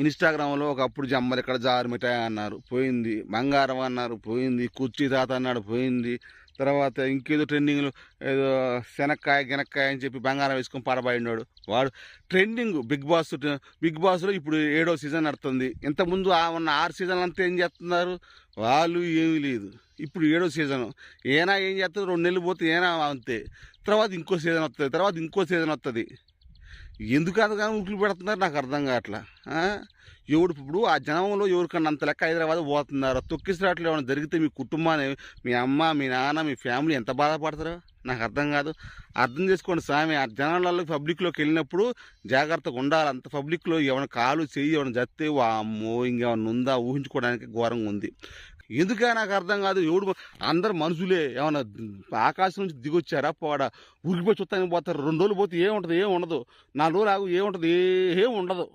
ఇన్స్టాగ్రామ్లో ఒకప్పుడు జమ్మలు ఇక్కడ జారు మిఠాయి అన్నారు, పోయింది. బంగారం అన్నారు, పోయింది. కుర్చీ తాత అన్నాడు, పోయింది. తర్వాత ఇంకేదో ట్రెండింగ్లు ఏదో శనక్కాయ గినక్కాయ అని చెప్పి బంగారం వేసుకొని పడబడినాడు వాడు. ట్రెండింగ్ బిగ్ బాస్లో ఇప్పుడు 7వ సీజన్ నడుతుంది. ఇంతకుముందు ఉన్న 6 సీజన్లు అంతా ఏం చేస్తున్నారు వాళ్ళు? ఏమీ లేదు. ఇప్పుడు 7వ సీజను ఏనా ఏం చేస్తుంది, 2 నెలలు పోతే ఏనా అంతే. తర్వాత ఇంకో సీజన్ వస్తుంది, తర్వాత ఇంకో సీజన్ వస్తుంది. ఎందుకు అంతగానో ఉట్లు పెడుతున్నారు నాకు అర్థం కావట్లా. ఎవడు ఇప్పుడు ఆ జనంలో ఎవరికన్నా అంత లెక్క హైదరాబాద్ పోతున్నారు, తొక్కిసరాట్లు ఏమైనా జరిగితే మీ కుటుంబాన్ని, మీ అమ్మ, మీ నాన్న, మీ ఫ్యామిలీ ఎంత బాధపడతారో నాకు అర్థం కాదు. అర్థం చేసుకోండి స్వామి. ఆ జనాలలో పబ్లిక్లోకి వెళ్ళినప్పుడు జాగ్రత్తగా ఉండాలి. అంత పబ్లిక్లో ఏమైనా కాలు చెయ్యి ఏమైనా జత్తే అమ్మో ఇంకేమైనా ఉందా ఊహించుకోవడానికి ఘోరంగా ఉంది. ఎందుకే నాకు అర్థం కాదు. ఎవడు అందరు మనుషులే, ఏమన్నా ఆకాశం నుంచి దిగొచ్చారా పోడా? ఉరికిపోయి చుట్టానికి పోతారు. 2 రోజులు పోతే ఏముంటుంది? ఏం ఉండదు. 4 రోజులు ఆగు ఏముంటుంది? ఏం ఉండదు.